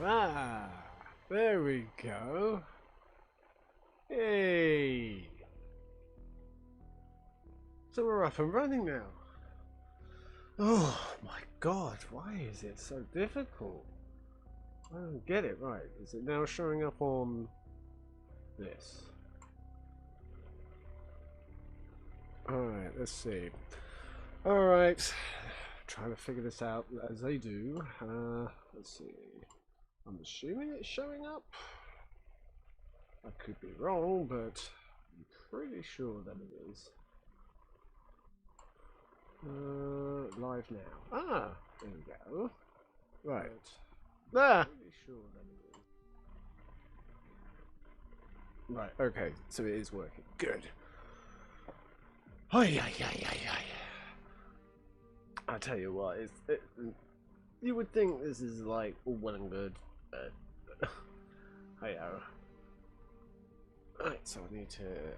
Ah, there we go. Hey. So we're up and running now. Oh my god, why is it so difficult? I don't get it right. Is it now showing up on this? Alright, let's see. Alright, trying to figure this out as they do. Let's see. I'm assuming it's showing up. I could be wrong, but I'm pretty sure that it is. Live now. Ah, there we go. Right. Ah! Pretty sure that it is. Right, okay, so it is working. Good. Ay, ay, ay, ay, ay. I tell you what, you would think this is like all well and good, but hey oh. Right, so I need to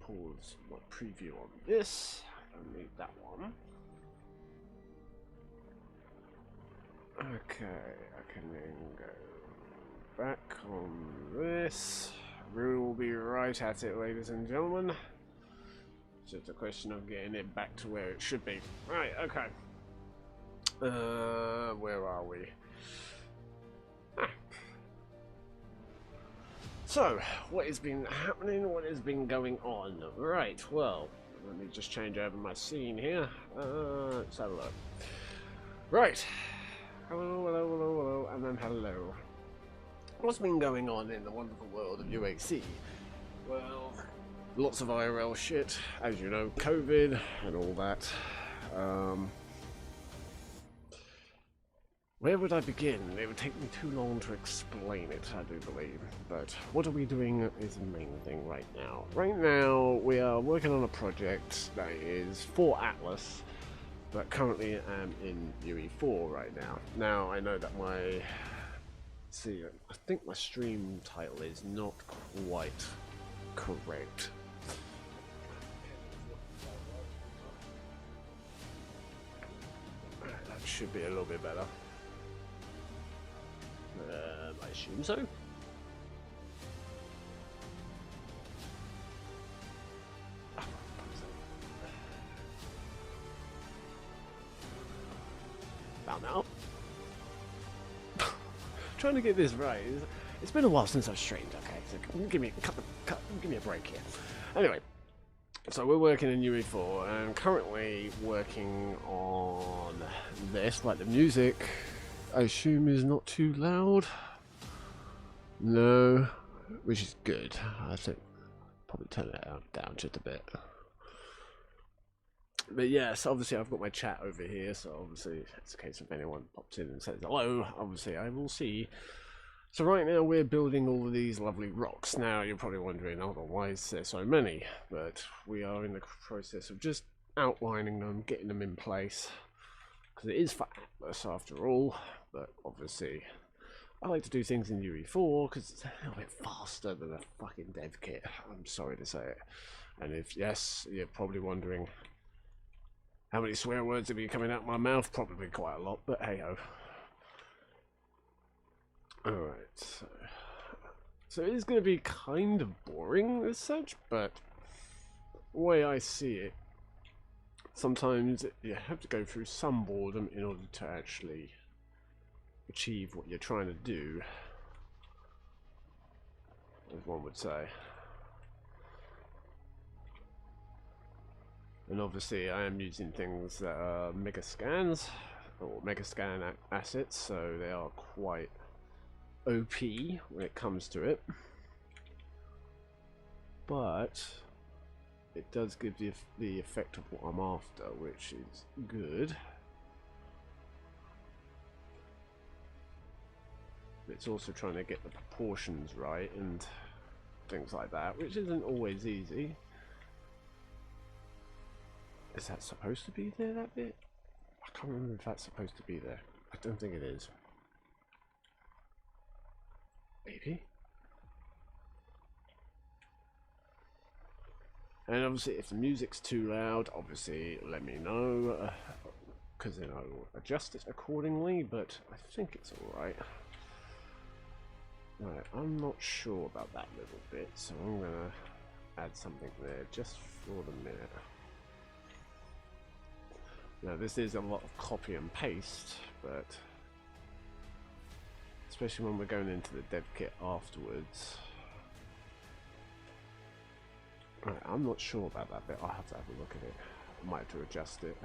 pause my preview on this. I don't need that one. Okay, I can then go back on this. We will be right at it, ladies and gentlemen. It's just a question of getting it back to where it should be. Right, okay. Where are we? Ah. So, what has been happening? What has been going on? Right, well, let me just change over my scene here. Let's have a look. Right. Hello, hello, hello, hello, and then hello. What's been going on in the wonderful world of UAC? Well, lots of IRL shit, as you know, COVID and all that. Where would I begin? It would take me too long to explain it, I do believe. But what are we doing is the main thing right now. Right now, we are working on a project that is for Atlas, but currently I'm in UE4 right now. Now, I know that I think my stream title is not quite correct. That should be a little bit better. I assume so. About now. Trying to get this right. It's been a while since I've streamed. Okay, so give me a break here. Anyway, so we're working in UE4 and currently working on this. Like the music, I assume is not too loud. No, which is good. I think probably turn it down just a bit. But yes, obviously I've got my chat over here, so obviously it's a case of anyone pops in and says hello, obviously I will see. So right now we're building all of these lovely rocks. Now you're probably wondering, oh, why is there so many? But we are in the process of just outlining them, getting them in place. Because it is for Atlas after all, but obviously I like to do things in UE4 because it's a little bit faster than a fucking dev kit. I'm sorry to say it. And if, yes, you're probably wondering how many swear words have been coming out of my mouth, probably quite a lot, but hey ho. Alright, so it is going to be kind of boring as such, but the way I see it, sometimes you have to go through some boredom in order to actually achieve what you're trying to do, as one would say. And obviously I am using things that are mega scans, or mega scan assets, so they are quite OP when it comes to it. But it does give the effect of what I'm after, which is good. It's also trying to get the proportions right and things like that, which isn't always easy. Is that supposed to be there, that bit? I can't remember if that's supposed to be there. I don't think it is. Maybe? And obviously if the music's too loud, obviously let me know, because then I will adjust it accordingly, but I think it's alright. Right, I'm not sure about that little bit, so I'm gonna add something there just for the minute. Now this is a lot of copy and paste, but especially when we're going into the dev kit afterwards. Right, I'm not sure about that bit. I'll have to have a look at it. I might have to adjust it.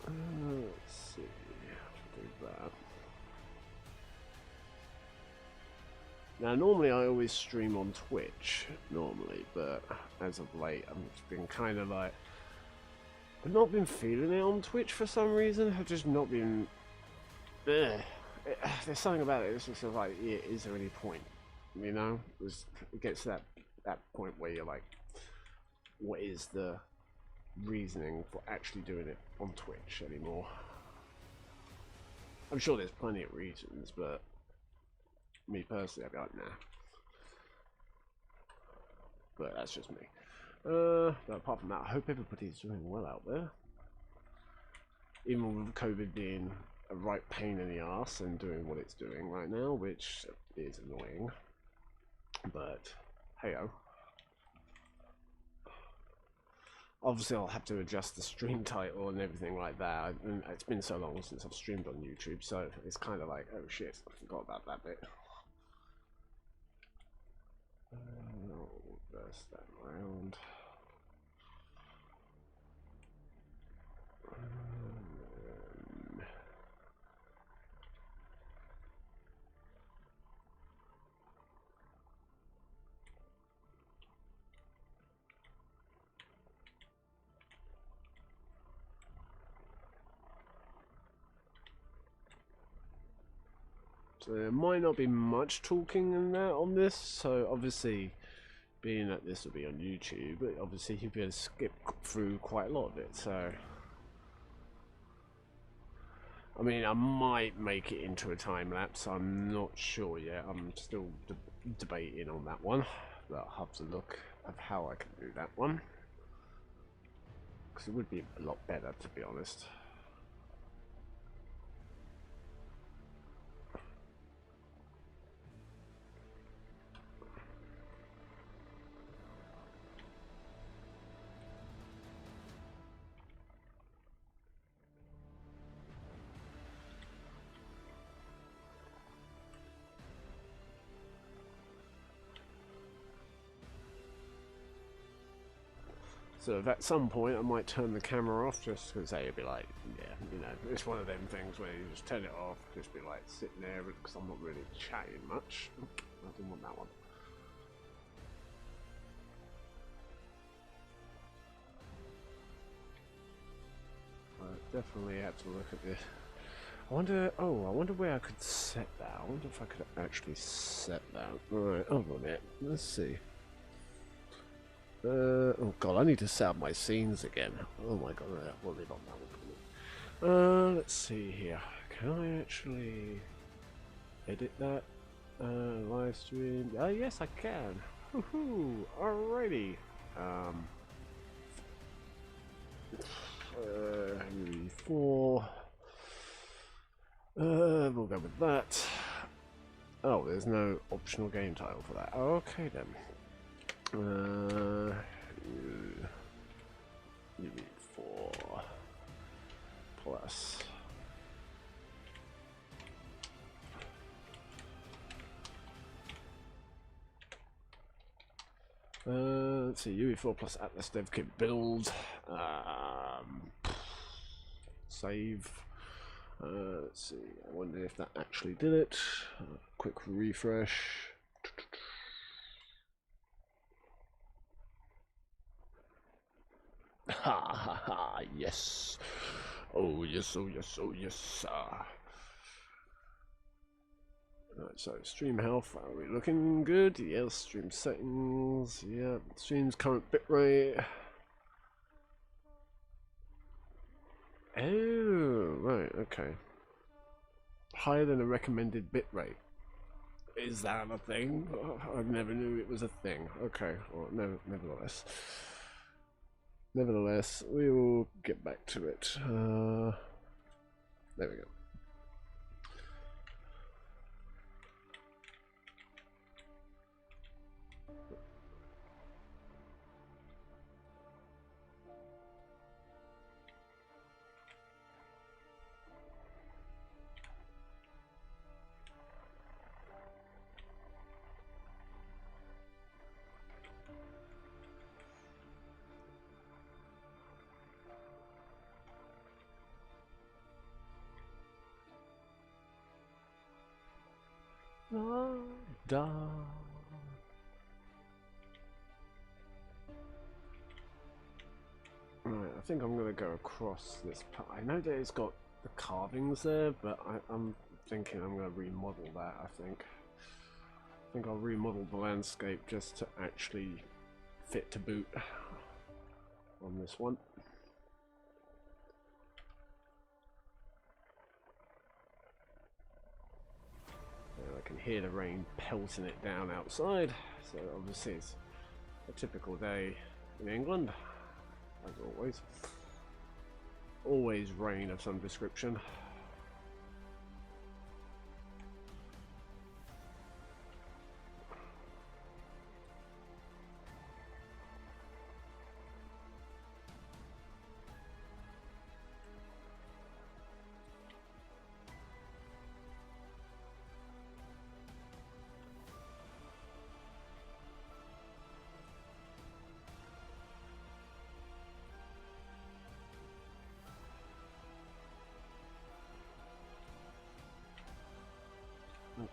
Let's see. Do that. Now, normally I always stream on Twitch, but as of late, I've been kind of like, I've not been feeling it on Twitch for some reason. I've just not been. There's something about it. It's just like, yeah, is there any point? You know, it gets to that point where you're like, what is the reasoning for actually doing it on Twitch anymore? I'm sure there's plenty of reasons, but me personally, I'd be like, nah. But that's just me. But apart from that, I hope everybody's doing well out there. Even with COVID being a right pain in the ass and doing what it's doing right now, which is annoying. But hey-o. Obviously, I'll have to adjust the stream title and everything like that. And it's been so long since I've streamed on YouTube, so it's kind of like, oh shit, I forgot about that bit. No, reverse that round. So there might not be much talking in that on this, so obviously being that this will be on YouTube, but obviously you'll be able to skip through quite a lot of it, so I mean I might make it into a time lapse, I'm not sure yet, I'm still debating on that one, but I'll have to look at how I can do that one, because it would be a lot better to be honest. So if at some point I might turn the camera off just because they'd be like, yeah, you know, it's one of them things where you just turn it off, just be like sitting there because I'm not really chatting much. I didn't want that one. I definitely have to look at this. I wonder where I could set that. I wonder if I could actually set that. Right, hold on a minute. Let's see. Oh god, I need to set up my scenes again. Oh my god, we'll leave on that one. Let's see here. Can I actually edit that? Live stream. Yes, I can. Woohoo! Alrighty. UE4. We'll go with that. Oh, there's no optional game title for that. Okay then. UE4 plus. Let's see, UE4 plus Atlas Dev Kit build. Save. Let's see, I wonder if that actually did it. Quick refresh. Ha ha ha, yes. Oh yes, oh yes, oh yes. Right, so stream health, are we looking good? Yes, stream settings, yeah, stream's current bitrate. Oh, right, okay. Higher than a recommended bitrate. Is that a thing? I never knew it was a thing. Okay, well, no, nevertheless. Nevertheless, we will get back to it. There we go. Da, da. Right, I think I'm going to go across this part. I know that it's got the carvings there, but I'm thinking I'm going to remodel that, I think. I think I'll remodel the landscape just to actually fit to boot on this one. And I can hear the rain pelting it down outside, so obviously it's a typical day in England, as always. Always rain of some description.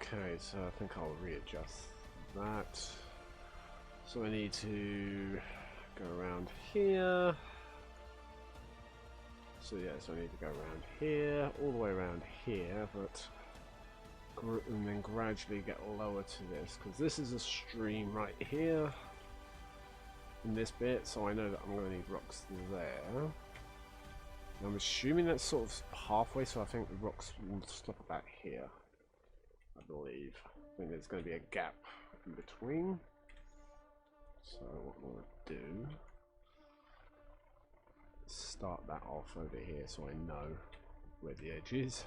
Okay, so I think I'll readjust that. So I need to go around here. So yeah, so I need to go around here, all the way around here, but and then gradually get lower to this, because this is a stream right here in this bit, so I know that I'm going to need rocks there. I'm assuming that's sort of halfway, so I think the rocks will stop about here. I believe. I think there's going to be a gap in between. So what we'll do is start that off over here so I know where the edge is.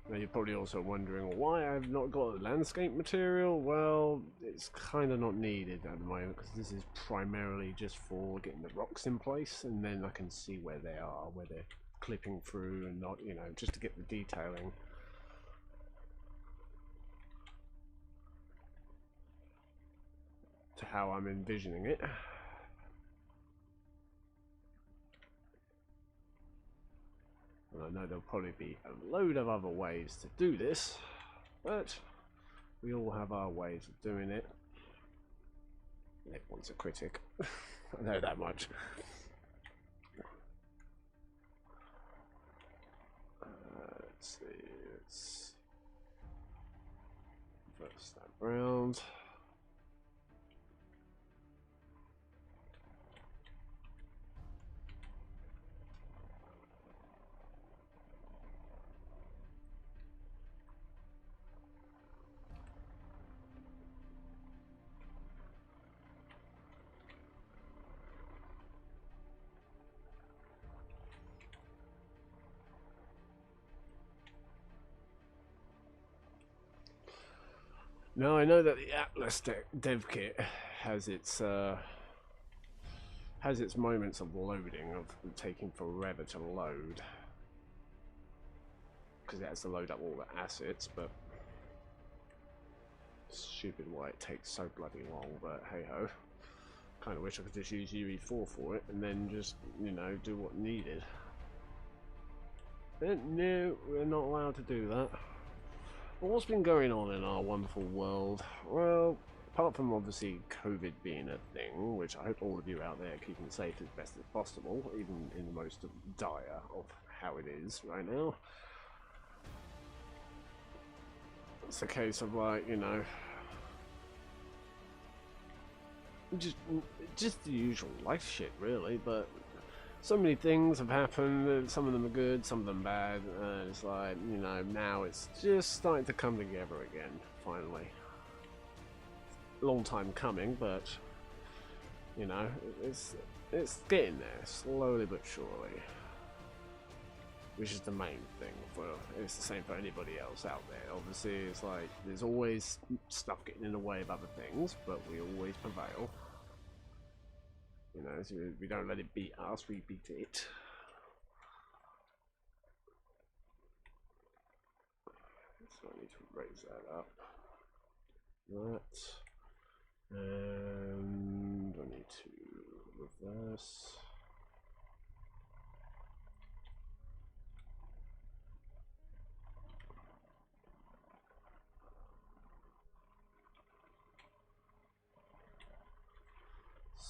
Now you're probably also wondering why I've not got landscape material. Well, it's kind of not needed at the moment because this is primarily just for getting the rocks in place, and then I can see where they are, where they're clipping through and not, you know, just to get the detailing. To how I'm envisioning it. And I know there'll probably be a load of other ways to do this, but we all have our ways of doing it. Everyone's a critic. I know that much. Let's see, let's reverse that round. Now I know that the Atlas dev kit has its moments of loading, of taking forever to load, because it has to load up all the assets. But stupid why it takes so bloody long. But hey ho, kind of wish I could just use UE4 for it and then just, you know, do what needed. But no, we're not allowed to do that. Well, what's been going on in our wonderful world? Well, apart from obviously COVID being a thing, which I hope all of you out there are keeping safe as best as possible, even in the most dire of how it is right now. It's a case of, like, you know, just the usual life shit, really. But so many things have happened. Some of them are good, some of them bad. It's like, you know, now it's just starting to come together again, finally. Long time coming, but you know, it's getting there, slowly but surely. Which is the main thing. It's the same for anybody else out there. Obviously, it's like there's always stuff getting in the way of other things, but we always prevail. You know, so we don't let it beat us, we beat it. So I need to raise that up. That. And I need to reverse.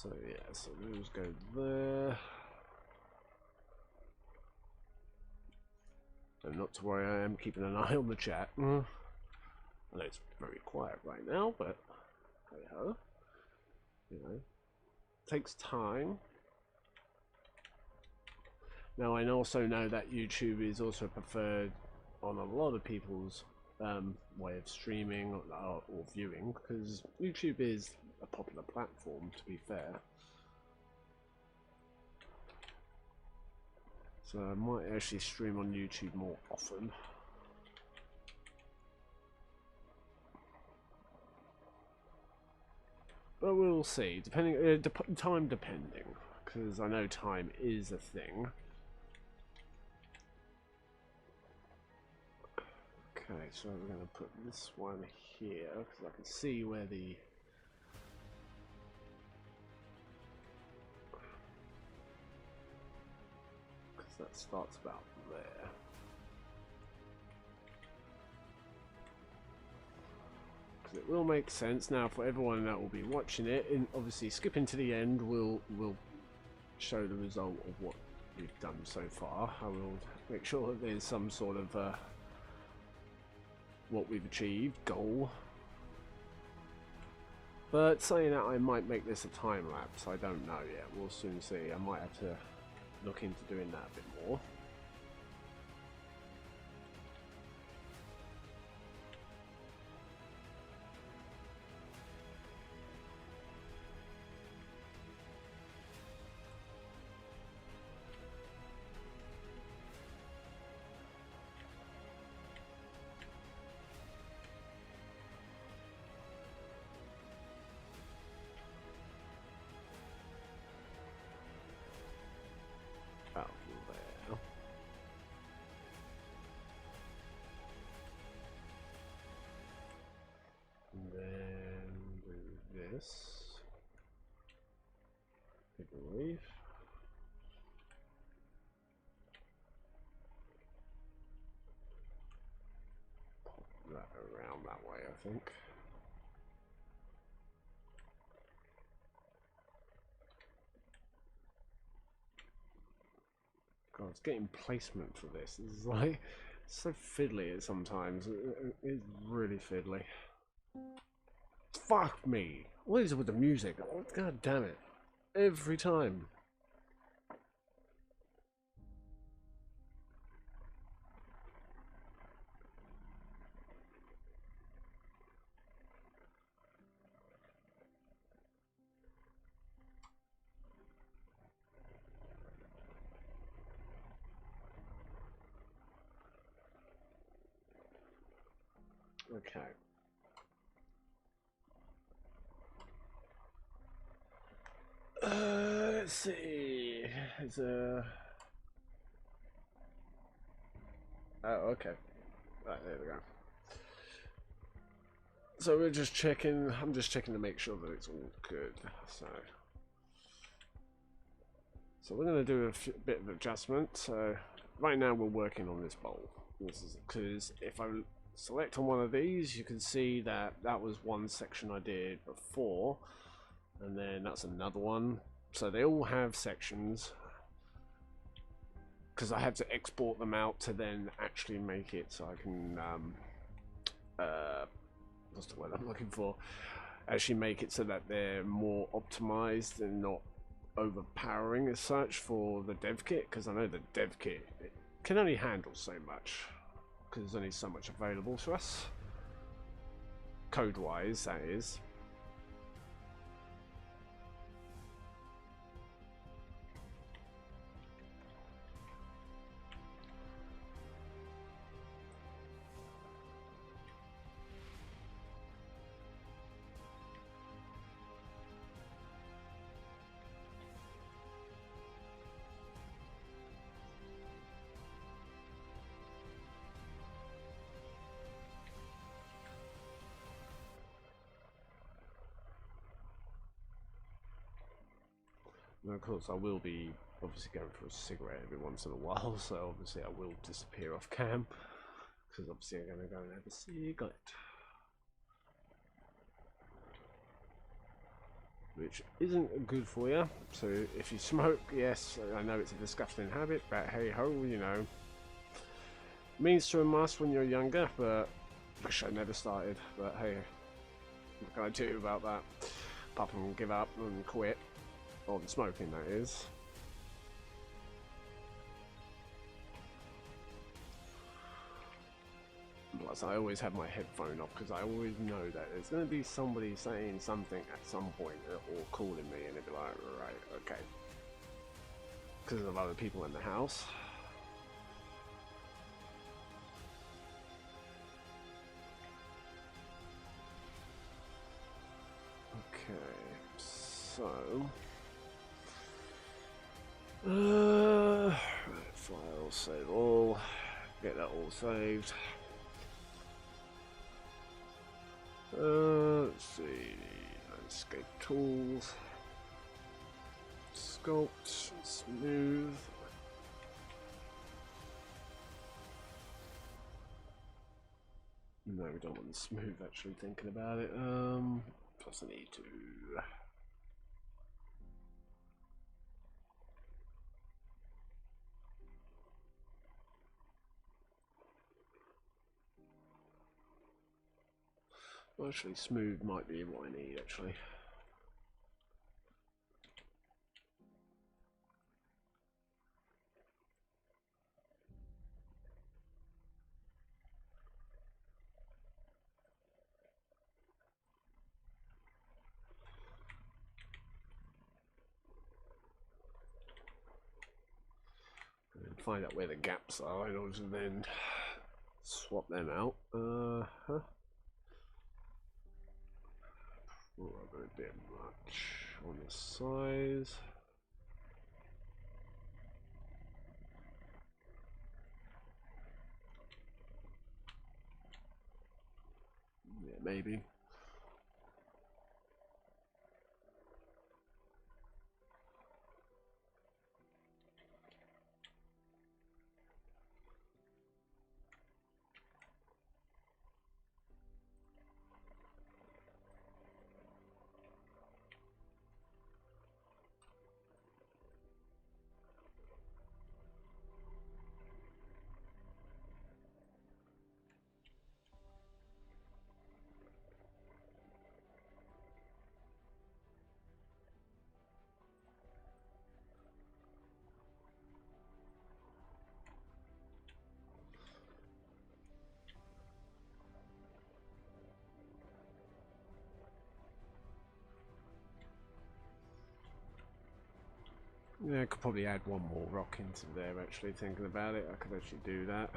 So yeah, so those go there. And not to worry, I am keeping an eye on the chat. I know it's very quiet right now, but hey ho. You know, takes time. Now I also know that YouTube is also preferred on a lot of people's way of streaming or viewing, because YouTube is a popular platform, to be fair. So I might actually stream on YouTube more often. But we'll see, depending time depending, because I know time is a thing. Okay, so we're going to put this one here because I can see where the that starts about there. Because it will make sense now for everyone that will be watching it, and obviously skipping to the end will show the result of what we've done so far. I will make sure that there's some sort of what we've achieved goal. But saying that, I might make this a time lapse. I don't know yet. We'll soon see. I might have to look into doing that a bit more. I believe. Pop that around that way, I think. God, it's getting placement for this. This is like so fiddly sometimes. It is really fiddly. Fuck me. What is it with the music? Oh, God damn it. Every time. Okay. Let's see. Is oh, okay. Right, there we go. So we're just checking. I'm just checking to make sure that it's all good. So we're going to do a bit of adjustment. So right now we're working on this bowl. This is because if I select on one of these, you can see that that was one section I did before, and then that's another one. So they all have sections because I have to export them out to then actually make it so I can what's the word I'm looking for, actually make it so that they're more optimized and not overpowering as such for the dev kit, because I know the dev kit it can only handle so much because there's only so much available to us code wise, that is. And of course I will be obviously going for a cigarette every once in a while, so obviously I will disappear off cam because obviously I'm going to go and have a cigarette. which isn't good for you. So if you smoke, yes, I know it's a disgusting habit, but hey ho, you know, means to a must when you're younger, but wish I never started. But hey, what can I do about that? Apart from give up and quit on smoking, that is. Plus, I always have my headphone off because I always know that there's going to be somebody saying something at some point or calling me, and it'll be like, right, okay. Because of other people in the house. Okay, so. File, save all. Get that all saved. Let's see, landscape tools, sculpt, smooth. No, we don't want smooth, actually, thinking about it. Plus I need to. Well, actually, smooth might be what I need, actually. And find out where the gaps are in order to then swap them out. Probably a bit much on the size. Yeah, maybe. Yeah, I could probably add one more rock into there, actually, thinking about it. I could actually do that.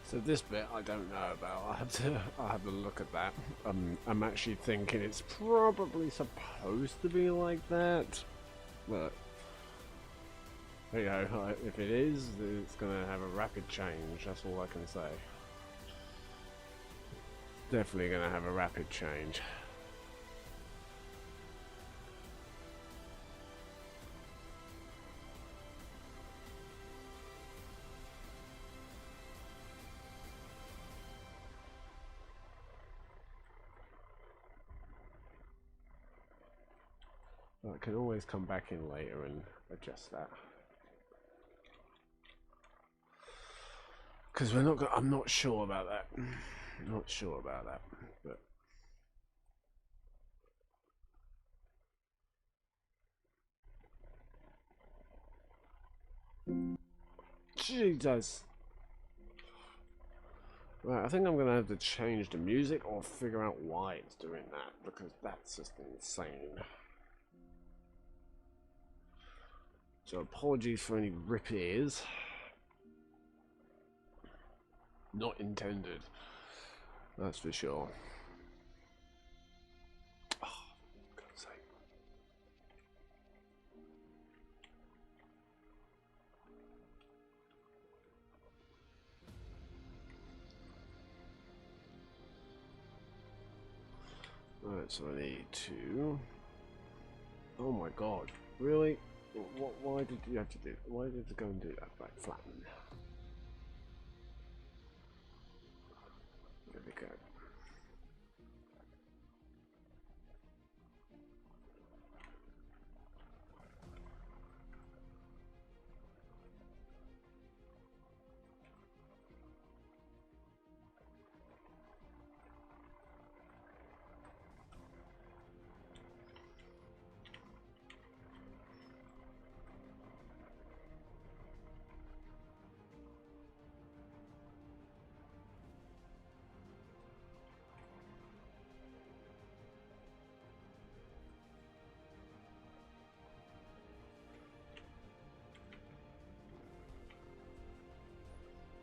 So this bit I don't know about. I'll have to look at that. I'm actually thinking it's probably supposed to be like that, but you know, if it is, it's gonna have a rapid change. That's all I can say. Definitely gonna have a rapid change. I can always come back in later and adjust that. Because we're not. I'm not sure about that. Not sure about that. But Jesus. Right, I think I'm gonna have to change the music or figure out why it's doing that, because that's just insane. So apologies for any rip ears. Not intended. That's for sure. Right, so I need to... Oh my god, really? Why did you have to do... Why did you go and do that? Right, flatten. There we go.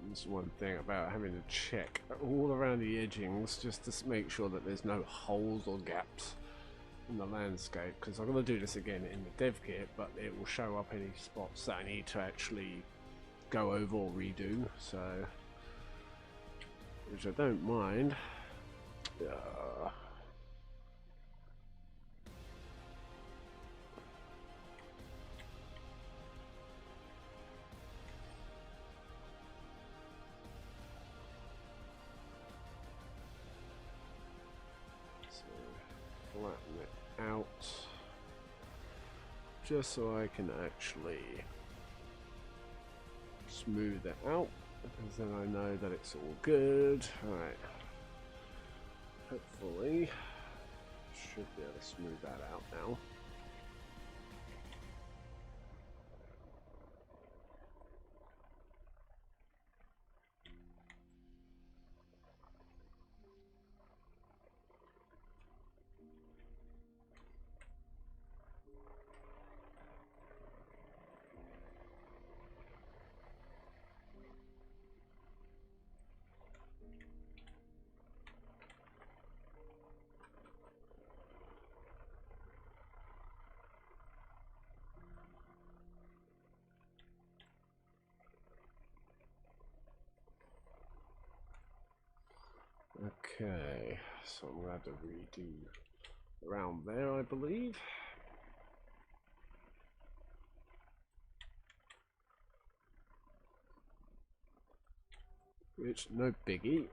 That's one thing about having to check all around the edgings just to make sure that there's no holes or gaps in the landscape, because I'm going to do this again in the dev kit, but it will show up any spots that I need to actually go over or redo, so which I don't mind. Flatten it out just so I can actually smooth it out, because then I know that it's all good. Alright, hopefully should be able to smooth that out now. Okay, so I'm going to have to redo around there, I believe. Which, no biggie.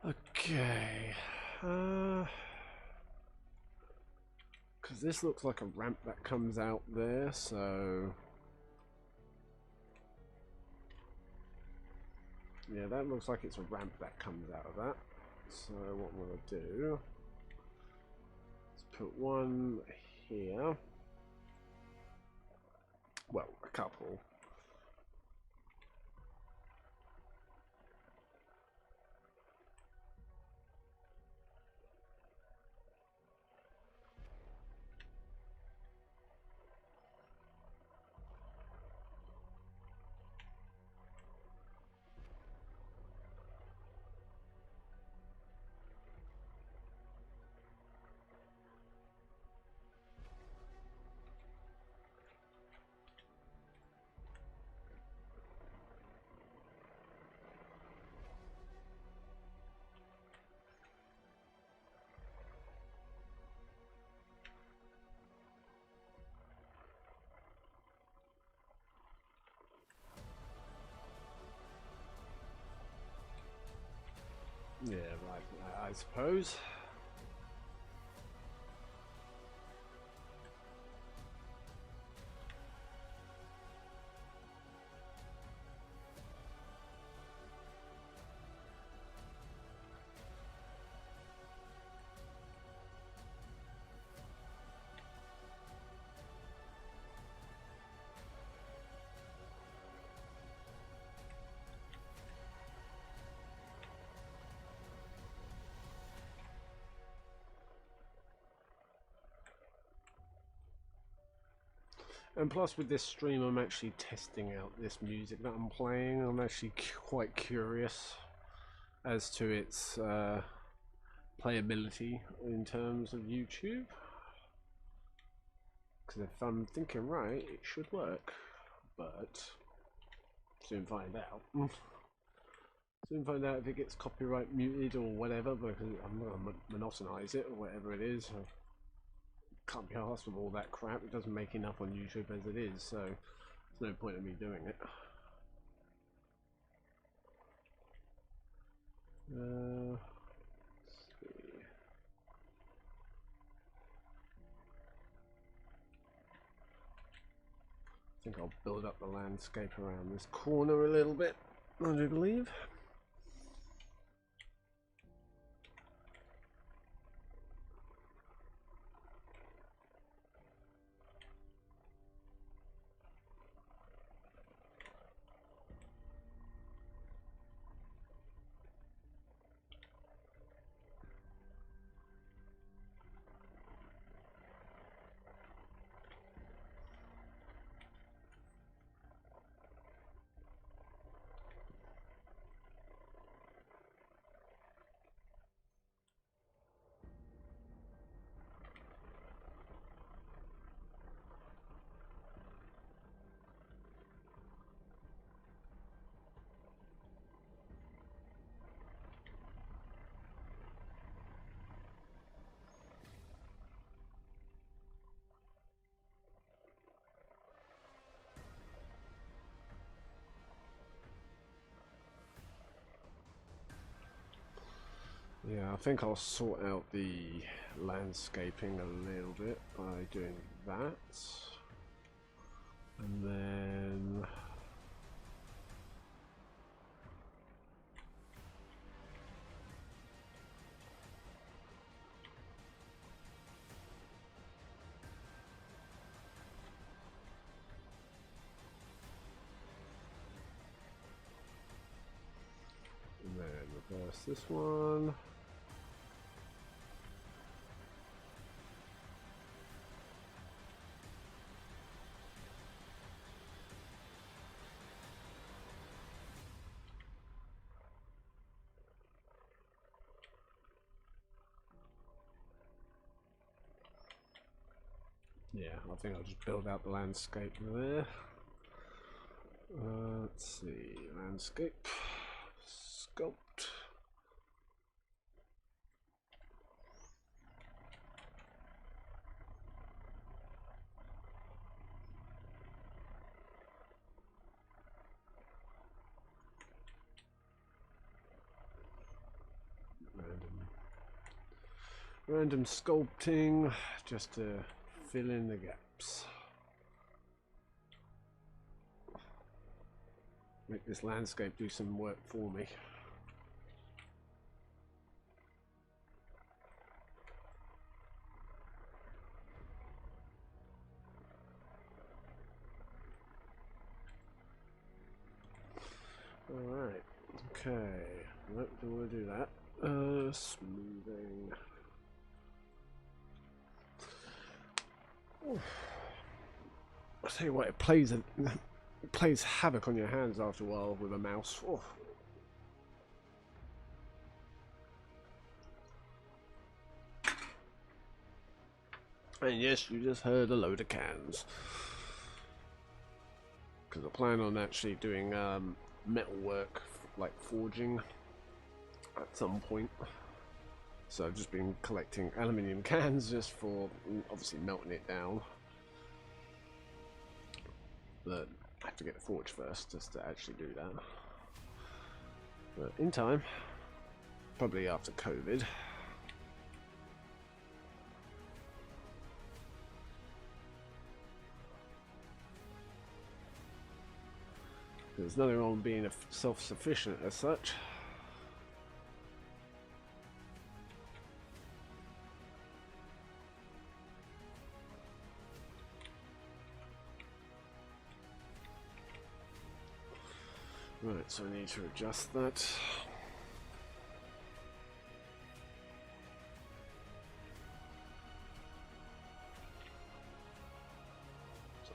Okay, because this looks like a ramp that comes out there, so yeah, that looks like it's a ramp that comes out of that. So what I'm going to do is put one here, well, a couple. Yeah, right, I suppose. And plus with this stream I'm actually testing out this music that I'm playing. I'm actually quite curious as to its playability in terms of YouTube. Because if I'm thinking right, it should work. But soon find out. Soon find out if it gets copyright muted or whatever, because I'm not going to monotonize it or whatever it is. Can't be arsed with all that crap. It doesn't make enough on YouTube as it is, so there's no point in me doing it. Let's see. I think I'll build up the landscape around this corner a little bit, I do believe. Yeah, I think I'll sort out the landscaping a little bit by doing that. And then reverse this one. Yeah, I think I'll just build out the landscape there. Let's see, landscape, sculpt. Random sculpting, just to fill in the gaps. Make this landscape do some work for me. Alright, okay, nope, don't want to do that. Smoothing. Oof. I tell you what, it plays havoc on your hands after a while with a mouse. Oof. And yes, you just heard a load of cans. Because I plan on actually doing metal work, like forging, at some point. So I've just been collecting aluminium cans just for obviously melting it down. But I have to get the forge first just to actually do that. But in time, probably after COVID. There's nothing wrong with being self-sufficient as such. Right, so I need to adjust that. So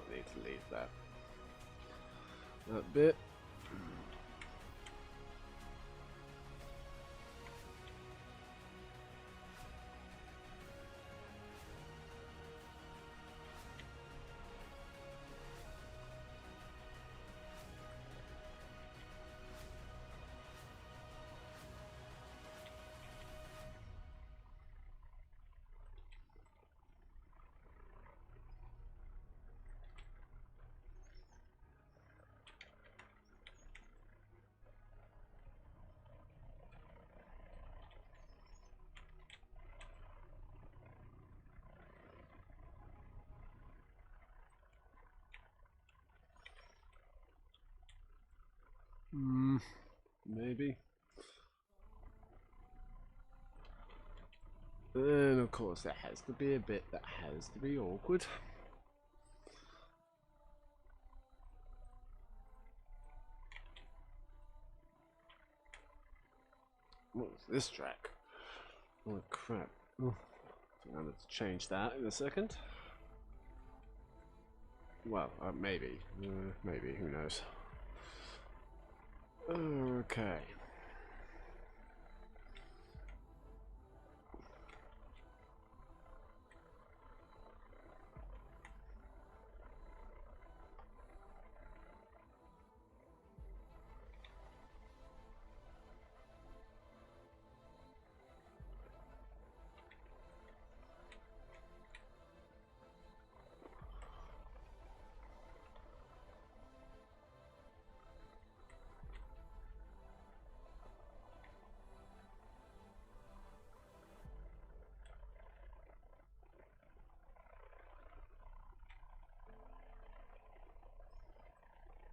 I need leave that bit. Maybe. And of course there has to be a bit that has to be awkward. What's this track? Oh crap. I'm going to change that in a second. Well, maybe. Maybe, who knows. Okay.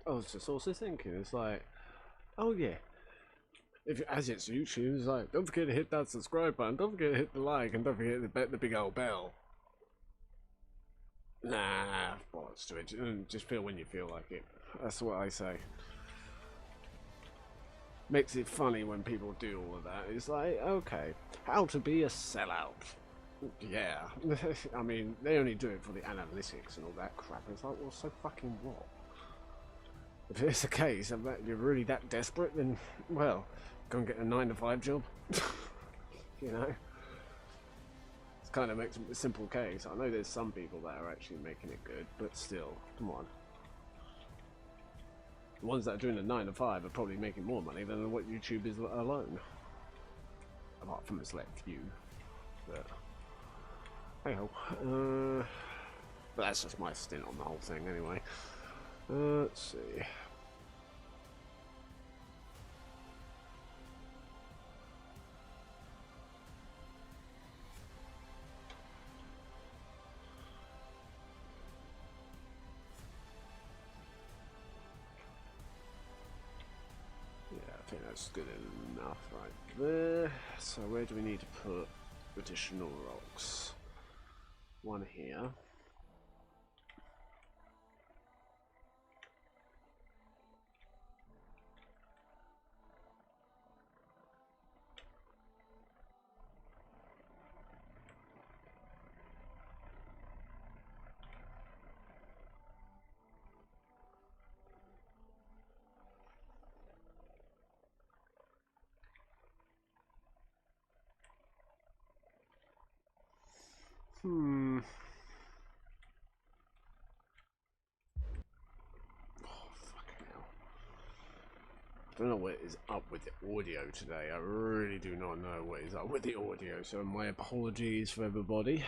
I was just also thinking, it's like, oh yeah, if as it's YouTube, it's like, don't forget to hit that subscribe button, don't forget to hit the like, and don't forget to the big old bell. Nah, bollocks to it. Just feel when you feel like it. That's what I say. Makes it funny when people do all of that. It's like, okay, how to be a sellout. Yeah, I mean, they only do it for the analytics and all that crap. It's like, well, so fucking what? If it's the case, if you're really that desperate, then, well, go and get a 9-to-5 job. You know? It's kind of makes a simple case. I know there's some people that are actually making it good, but still, come on. The ones that are doing the 9-to-5 are probably making more money than what YouTube is alone. Apart from a select few. But, hey ho. But that's just my stint on the whole thing anyway. Let's see. Yeah, I think that's good enough right there. So where do we need to put additional rocks? One here. Oh, fucking hell. I don't know what is up with the audio today. I really do not know what is up with the audio, so my apologies for everybody.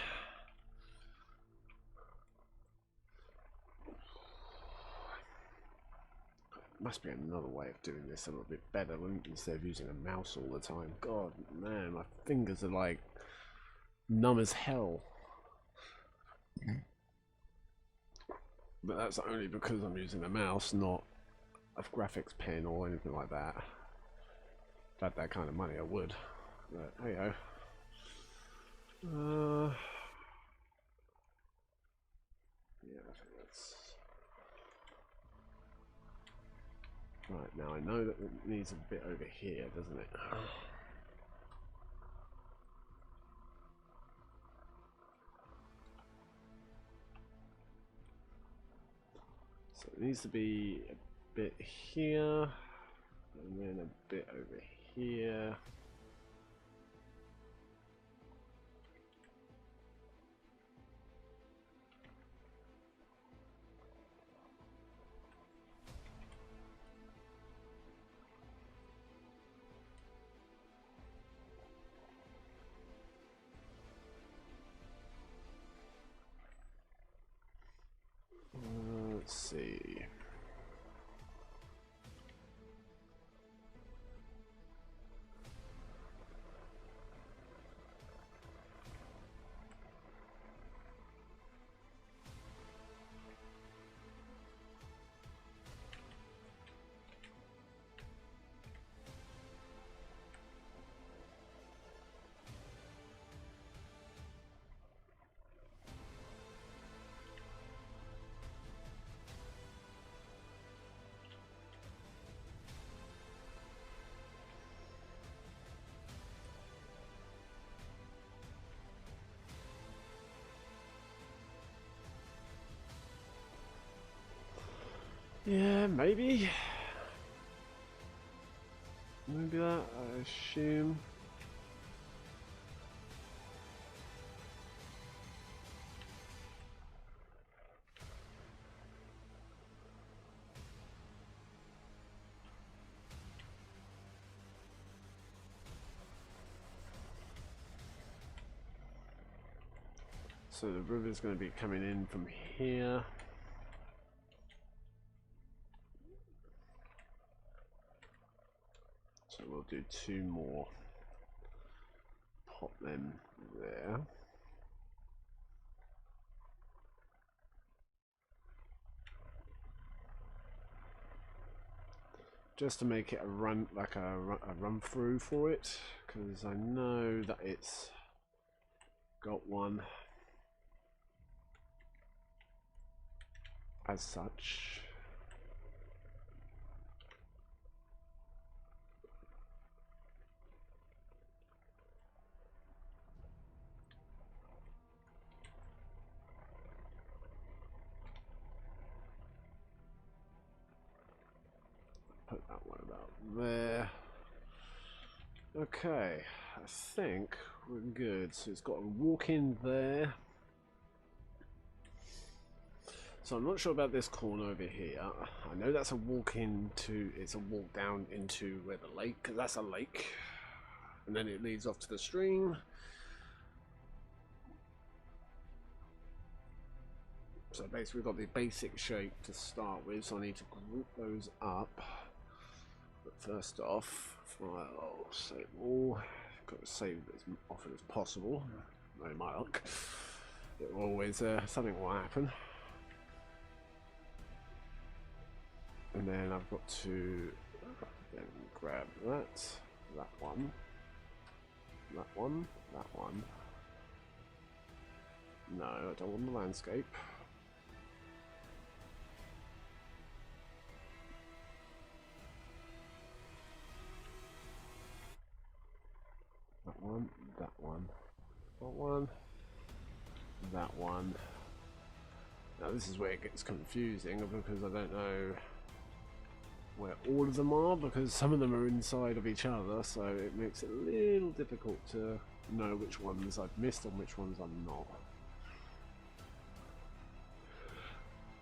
Must be another way of doing this a little bit better instead of using a mouse all the time. God, man, my fingers are like numb as hell. But that's only because I'm using a mouse, not a graphics pen or anything like that. If I had that kind of money, I would. But hey ho. Yeah, I think that's right. Now I know that it needs a bit over here, doesn't it? So it needs to be a bit here, and then a bit over here. Let's see. Yeah, maybe. Maybe that, I assume. So the river's going to be coming in from here. So we'll do 2 more. Pop them there. Just to make it a run, like a run through for it, because I know that it's got one as such. Put that one about there. Okay, I think we're good. So it's got a walk in there. So I'm not sure about this corner over here. I know that's a walk into, it's a walk down into where the lake, because that's a lake. And then it leads off to the stream. So basically we've got the basic shape to start with, so I need to group those up. But first off, file, save all. Got to save as often as possible. No, my luck. It will always, something will happen. And then I've got to then grab that one, that one, that one. No, I don't want the landscape. That one, that one, that one, that one. Now this is where it gets confusing because I don't know where all of them are, because some of them are inside of each other, so it makes it a little difficult to know which ones I've missed and which ones I'm not.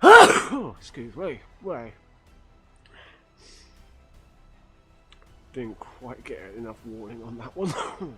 Oh, excuse me, way. Didn't quite get enough warning on that one.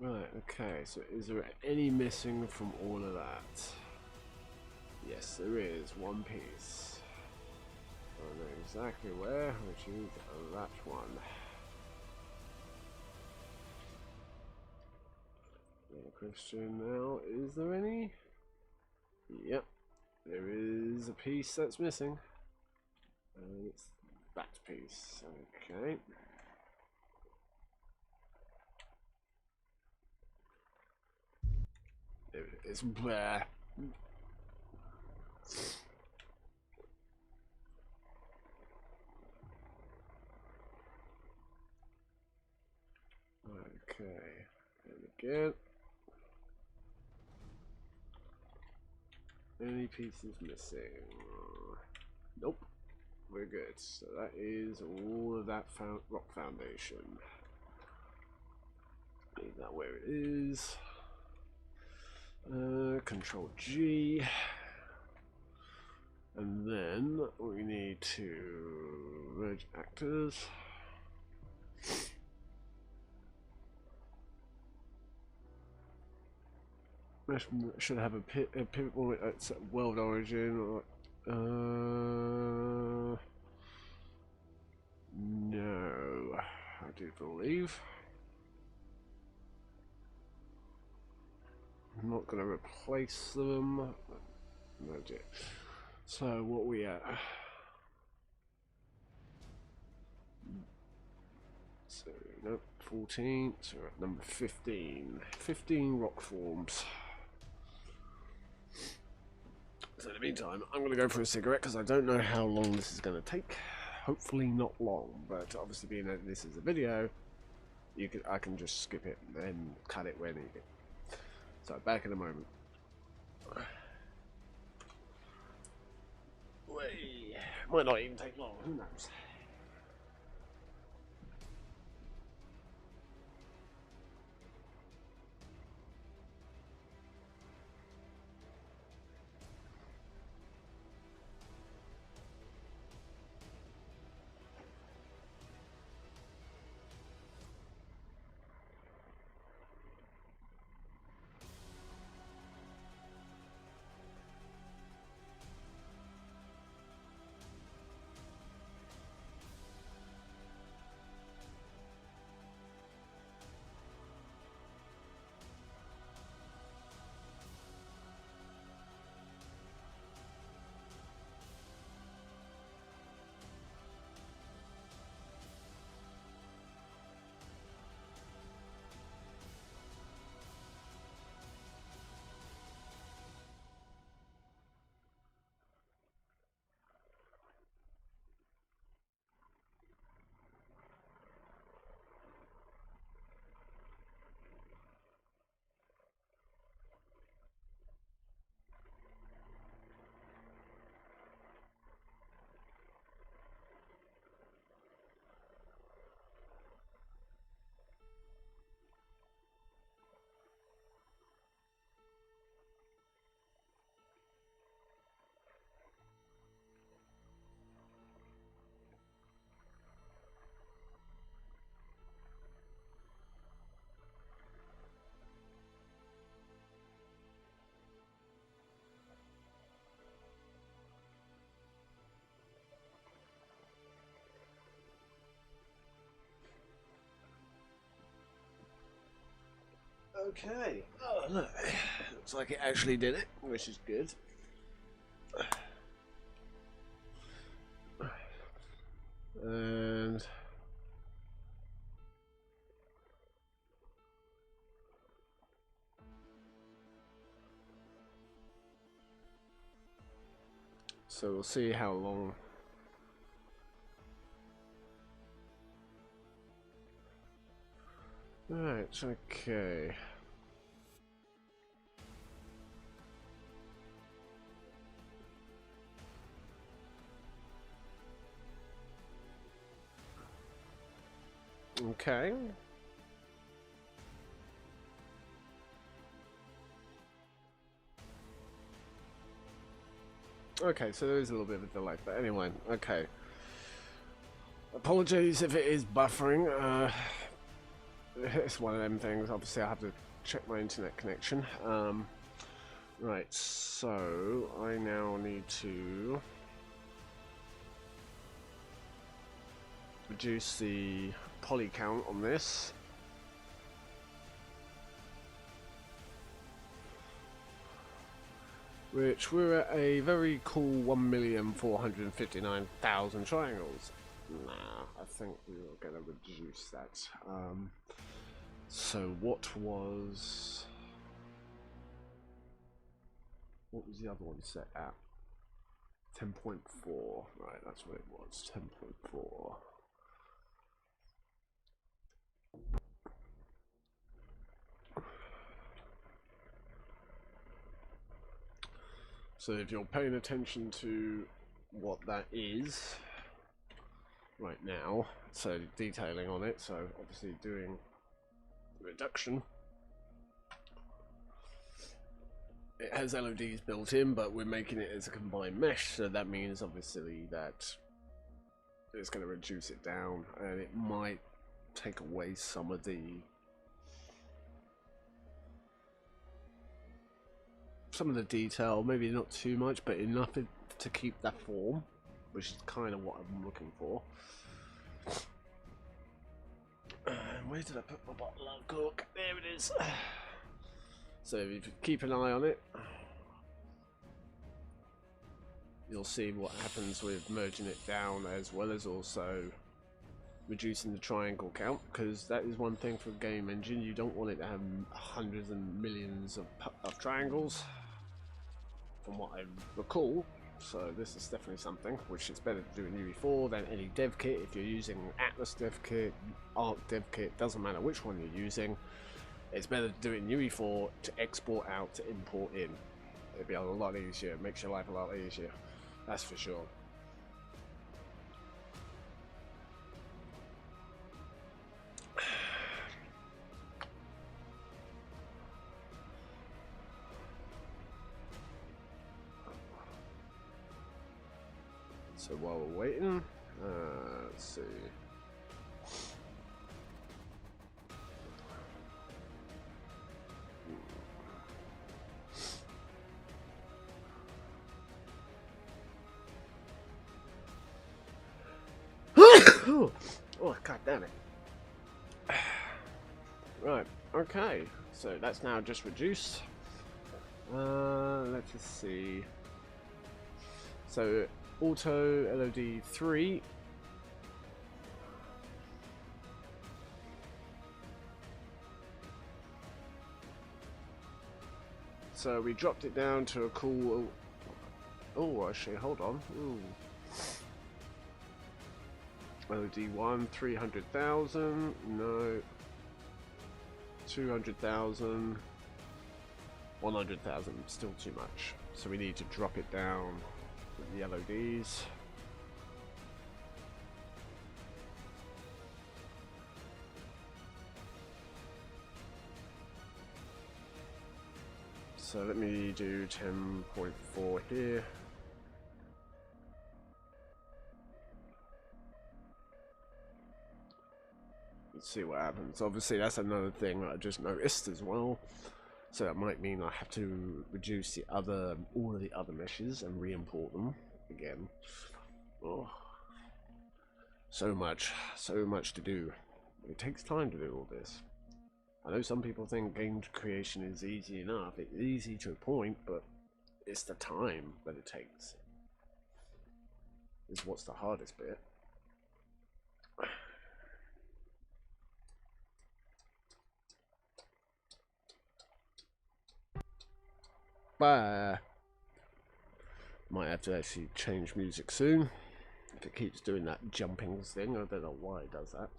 Right, okay, so is there any missing from all of that? Yes, there is one piece. I know exactly where, which is that one. Yeah, question now, is there any? Yep, there is a piece that's missing. That piece. Okay. There it is. There. Okay. And again. Any pieces missing? Nope. We're good. So that is all of that rock foundation. Leave that where it is. Control G. And then we need to merge actors. Should have a pivot point at world origin. Or, no, I do believe. I'm not going to replace them. Merge it. So what we at? So no, 14. So we're at number 15. 15 rock forms. So in the meantime, I'm going to go for a cigarette because I don't know how long this is going to take. Hopefully not long, but obviously being that this is a video, I can just skip it and cut it where needed. So back in a moment. Might not even take long, who knows? Okay. Oh, look. Looks like it actually did it, which is good. And so we'll see how long. Right, okay. Okay. Okay, so there is a little bit of a delay, but anyway, okay. Apologies if it is buffering. It's one of them things. Obviously, I have to check my internet connection. Right, so I now need to reduce the poly count on this. Which we're at a very cool 1,459,000 triangles. Nah, I think we were going to reduce that. So what was the other one set at? 10.4. Right, that's what it was. 10.4. So if you're paying attention to what that is right now, so detailing on it, so obviously doing reduction, it has LODs built in, but we're making it as a combined mesh, so that means obviously that it's going to reduce it down, and it might take away some of the detail, maybe not too much, but enough to keep that form, which is kind of what I'm looking for. Where did I put my bottle of Coke? There it is. So if you keep an eye on it, you'll see what happens with merging it down, as well as also reducing the triangle count, because that is one thing for a game engine. You don't want it to have hundreds and millions of triangles, from what I recall. So this is definitely something which is better to do in UE4 than any dev kit. If you're using Atlas dev kit, Arc dev kit, doesn't matter which one you're using, it's better to do it in UE4 to export out, to import in. It'd be a lot easier, it makes your life a lot easier, that's for sure. So while we're waiting, let's see. Oh, god damn it. Right, okay. So that's now just reduced. Let's just see. So auto LOD 3. So we dropped it down to a cool. Oh, actually, hold on. Ooh. LOD1 300,000. No. 200,000. 100,000. Still too much. So we need to drop it down with the LODs. So let me do 10.4 here. Let's see what happens. Obviously that's another thing that I just noticed as well. So that might mean I have to reduce all of the other meshes and re-import them again. Oh, so much to do. It takes time to do all this. I know some people think game creation is easy enough. It's easy to a point, but it's the time that it takes is what's the hardest bit. Bye. Might have to actually change music soon. If it keeps doing that jumping thing, I don't know why it does that.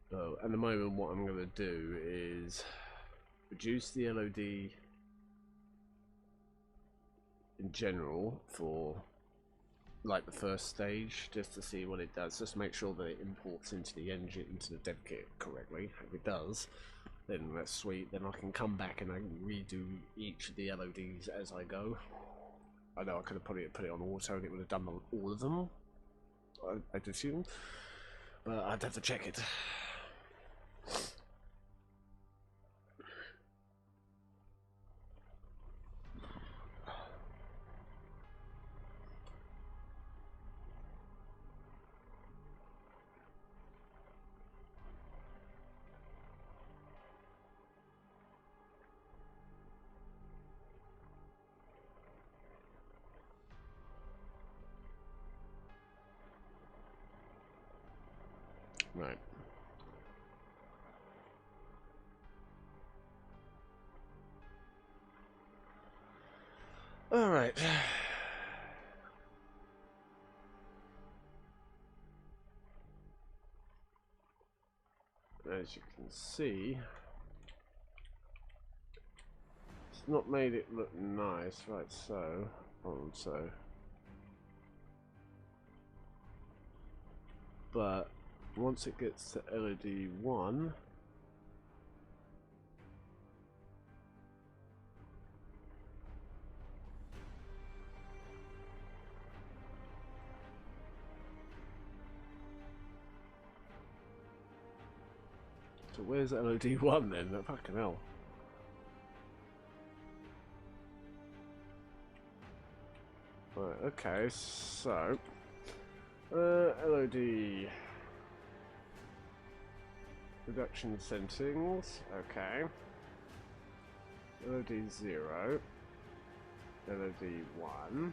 So at the moment what I'm going to do is reduce the LOD in general for like the first stage, just to see what it does, just make sure that it imports into the engine, into the dev kit correctly. If it does, then that's sweet. Then I can come back and I can redo each of the LODs as I go. I know I could have put it on auto and it would have done all of them, I'd assume, but I'd have to check it. Right. All right. As you can see, it's not made it look nice, right? So, but once it gets to LED 1, so where's LED 1 then? That fucking hell. Right, okay, so LOD reduction settings, okay. LOD 0, LOD 1.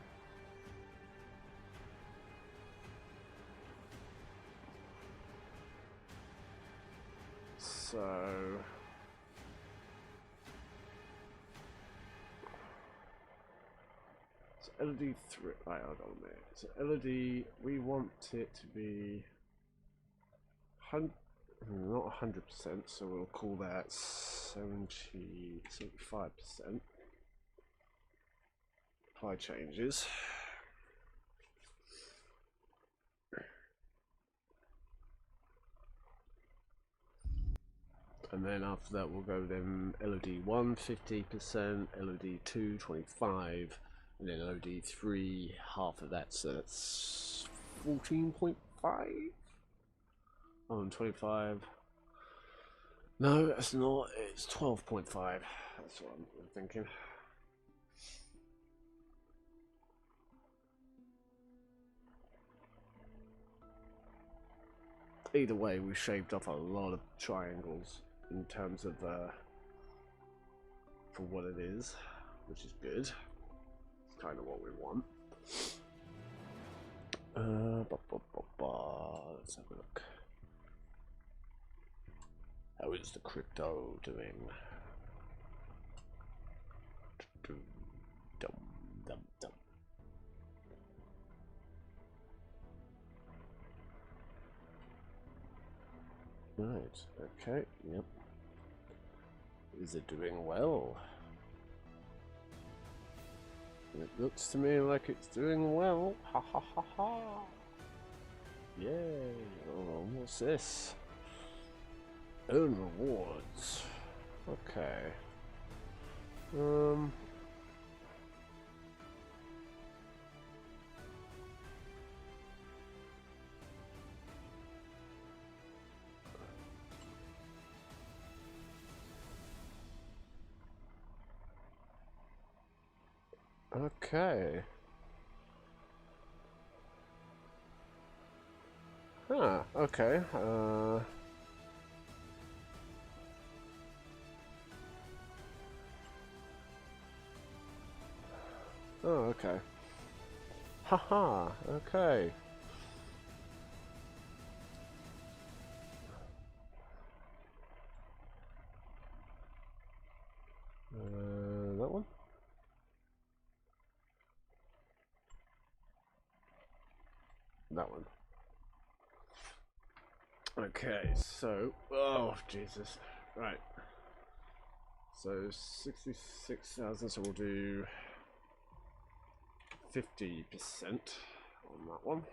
So LED 3, right, hold on a minute. So LED, we want it to be not 100%, so we'll call that 75%. Apply changes. And then after that we'll go then LOD 1 50%, LOD 2 25, and then LOD 3 half of that, so that's 14.5 on 25. No, that's not, it's 12.5. That's what I'm thinking. Either way, we shaved off a lot of triangles in terms of for what it is, which is good. It's kind of what we want. Let's have a look. How is the crypto doing? Right, okay, yep. Is it doing well? It looks to me like it's doing well. Ha ha ha ha. Yay. Oh, what's this? Earn rewards. Okay. Okay. Huh, okay. Oh, okay. Haha, okay. That one? That one. Okay, so, oh, Jesus. Right. So, 66,000, so we'll do 50% on that one.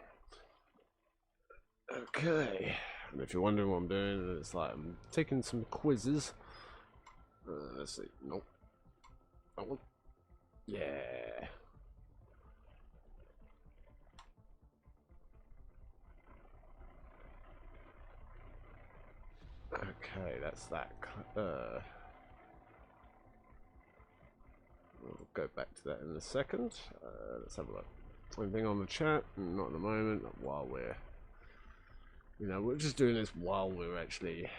Okay. And if you're wondering what I'm doing, it's like I'm taking some quizzes. Let's see. Nope. That one. Yeah. Okay, that's that. We'll go back to that in a second. Let's have a look. Anything on the chat? Not at the moment. Not while we're, we're just doing this while we're actually.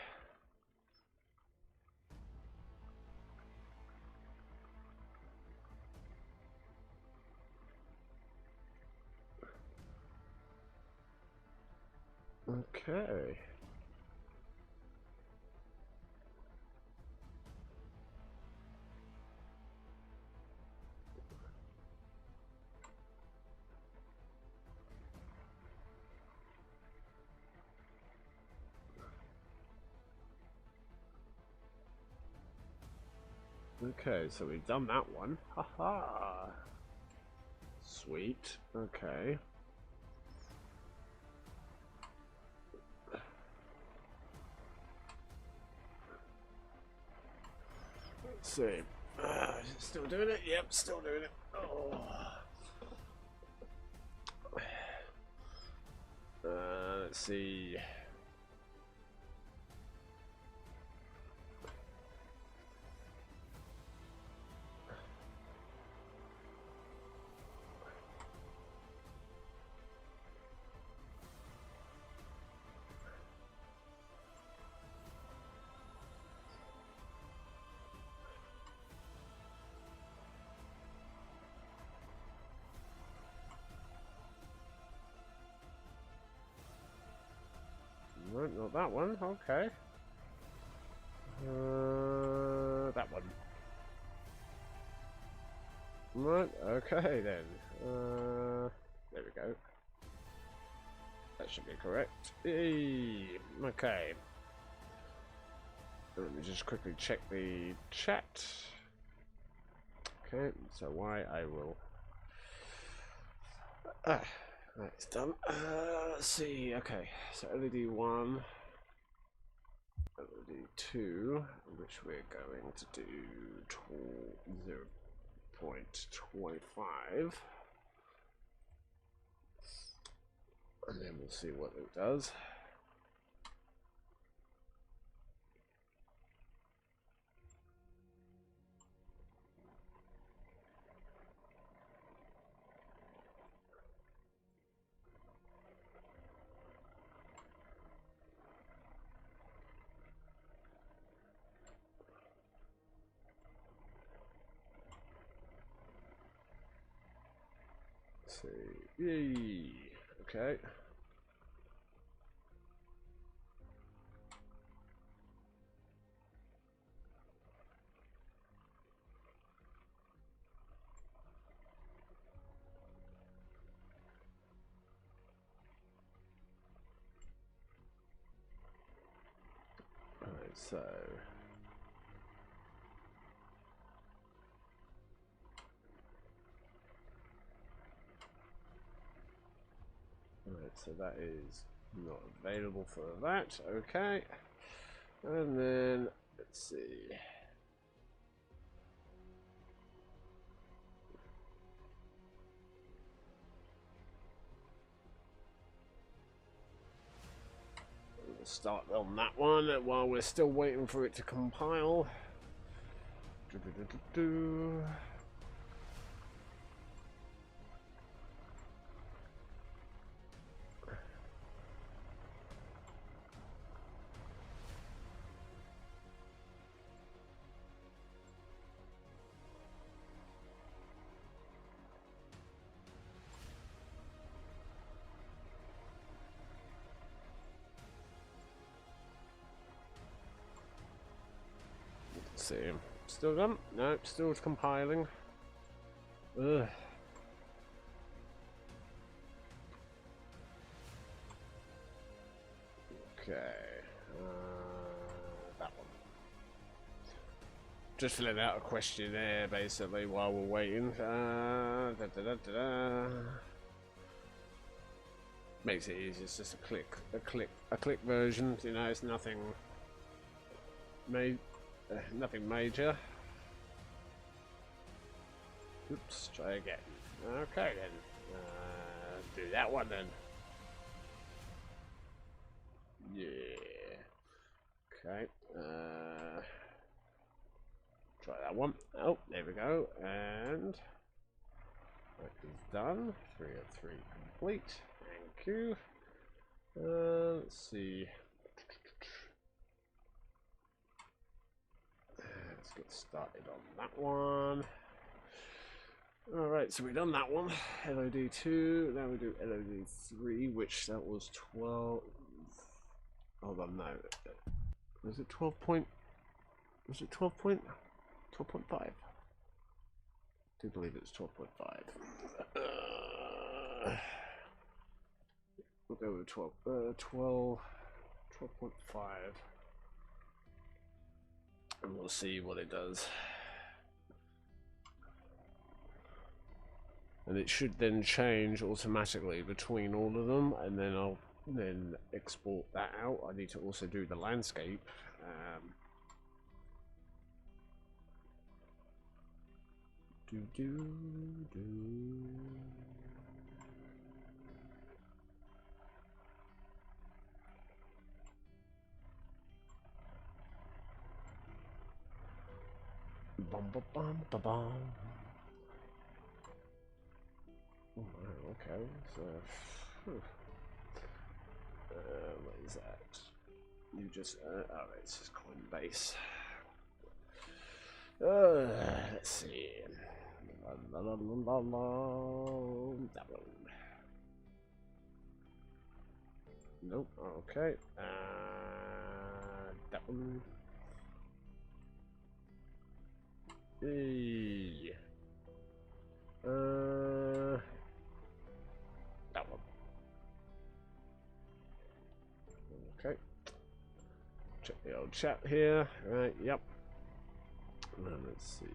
Okay. Okay, so we've done that one. Haha. Sweet. Okay. Let's see. Is it still doing it? Yep, still doing it. Oh. Let's see. No, not that one. Okay. That one. Right. Okay then. There we go. That should be correct. Eee, okay. Let me just quickly check the chat. Okay. So why I will. That's done. Let's see. Okay, so LED 1, LED 2, which we're going to do 0.25, and then we'll see what it does. Let's see. Yay. Okay. Alright, so that is not available for that. Okay, and then let's see. We'll start on that one while we're still waiting for it to compile. Let's see. Still done? No, still compiling. Ugh. Okay. That one. Just filling out a questionnaire basically while we're waiting. Makes it easy. It's just a click version. You know, it's nothing. Nothing major. Oops, try again. Okay then. Do that one then. Yeah. Okay. Try that one. Oh, there we go. And that is done. 3 of 3 complete. Thank you. Let's see. Let's get started on that one. Alright, so we've done that one. LOD 2. Now we do LOD 3, which that was 12. Hold on, no. Was it 12 point? Was it 12 point? 12.5? I do believe it's 12.5. We'll go with 12.5. And we'll see what it does. and it should then change automatically between all of them, and then I'll then export that out. I need to also do the landscape. Bum ba bum ba bum. Oh, okay, so what is that? You just oh, it's just Coinbase. Let's see. That one. Nope. Okay. That one. Hey. That one. Okay. Check the old chat here. Right. Yep. Let's see.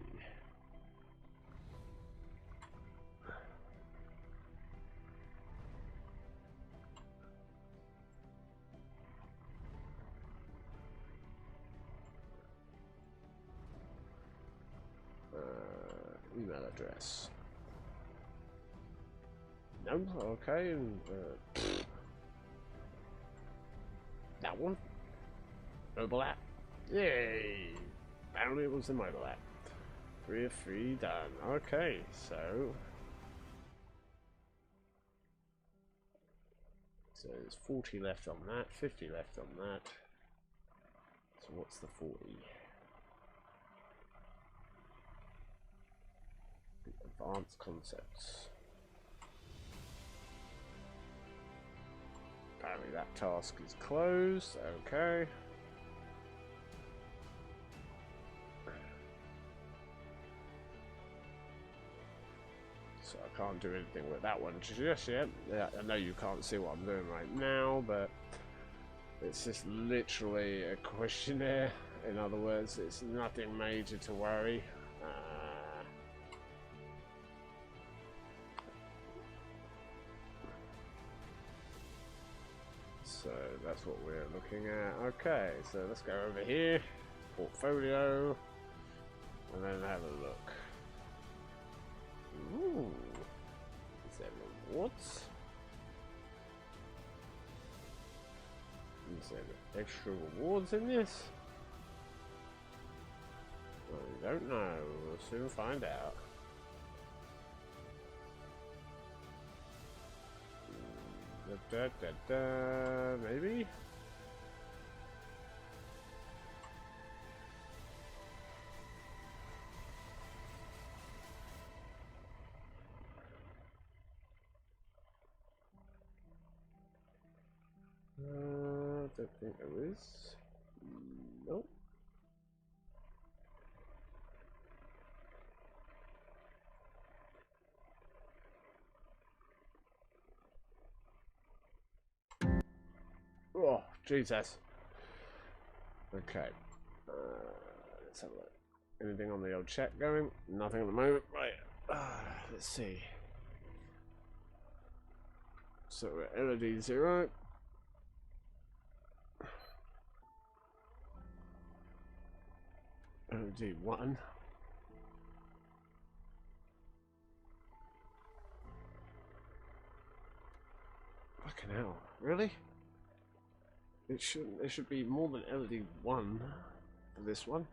Email address. No, okay. That one. Mobile app. Yay! Apparently it was the mobile app. 3 of 3 done. Okay, so there's 40 left on that, 50 left on that. So what's the 40? Advanced concepts. Apparently that task is closed. Okay. So I can't do anything with that one just yet. Yeah, I know you can't see what I'm doing right now, but it's just literally a questionnaire. In other words, it's nothing major to worry. So that's what we're looking at. Okay, so let's go over here, portfolio, and then have a look. Ooh, is there rewards? Is there extra rewards in this? I don't know. We'll soon find out. Maybe? Don't think there is. Nope. Oh, Jesus. Okay. Let's have a look. Anything on the old chat going? Nothing at the moment. Right. Let's see. So we're LED 0. LED 1. Fucking hell. Really? It should be more than LED 1 for this one.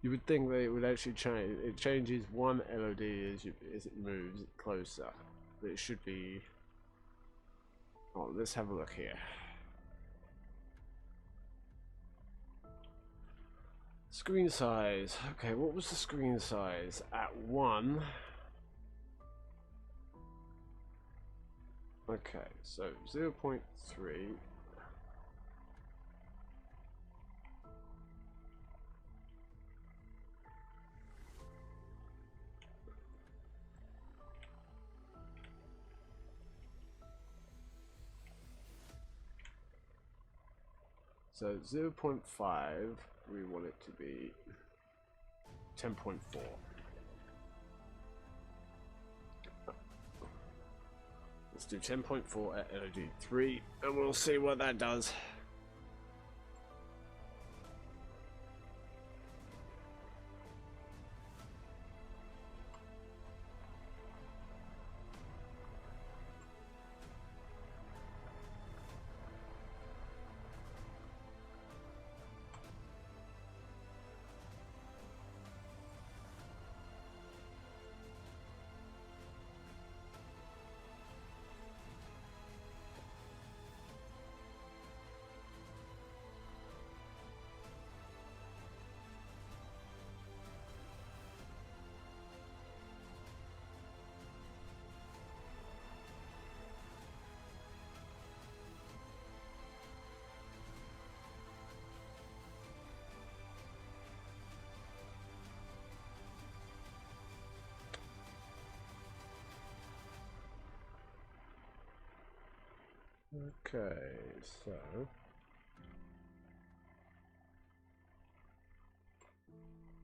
You would think that it would actually change. It changes one LED as it moves closer. But it should be. Oh, let's have a look here. Screen size. Okay, what was the screen size at 1? Okay, so 0.3. So 0.5, we want it to be 10.4. Let's do 10.4 at LOD 3 and we'll see what that does. Okay, so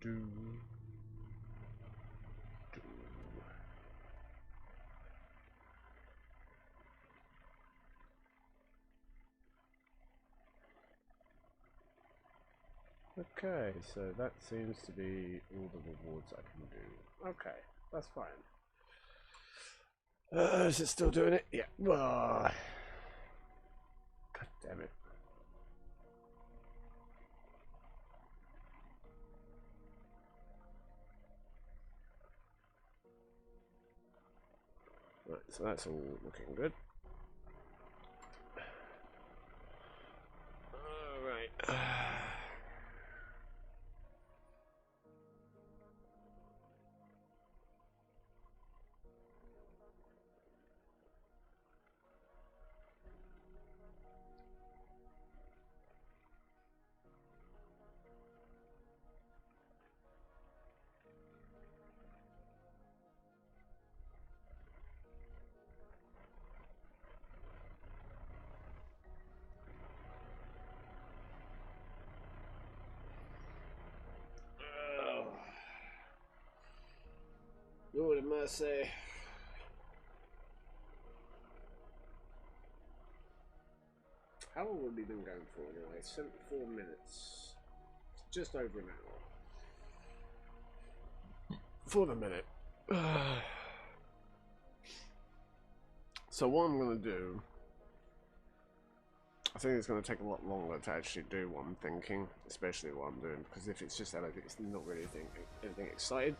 do. Okay, so that seems to be all the rewards I can do. Okay, that's fine. Is it still doing it? Yeah. Oh, God damn it. Right, so that's all looking good. Alright. Lord have mercy. How long have we been going for anyway? 74 minutes. Just over an hour. For the minute. So what I'm going to do, I think it's going to take a lot longer to actually do what I'm thinking, especially what I'm doing, because if it's just LOD, it's not really anything exciting.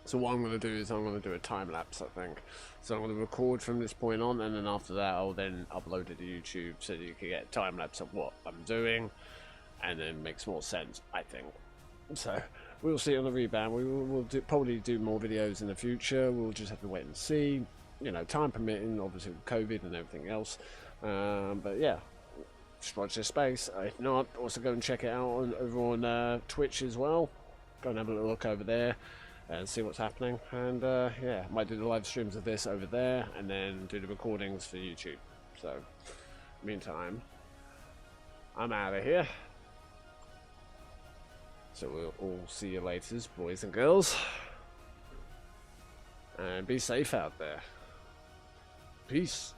So what I'm going to do is I'm going to do a time lapse, I think. So I'm going to record from this point on, and then after that I'll then upload it to YouTube so that you can get a time lapse of what I'm doing, and then it makes more sense, I think. So we'll see on the rebound. We'll probably do more videos in the future. We'll just have to wait and see, you know, time permitting, obviously with COVID and everything else. But yeah, just watch this space. If not, also go and check it out over on Twitch as well. Go and have a little look over there and see what's happening. And yeah, might do the live streams of this over there and then do the recordings for YouTube. So meantime, I'm out of here. So we'll all see you later, boys and girls. And be safe out there. Peace.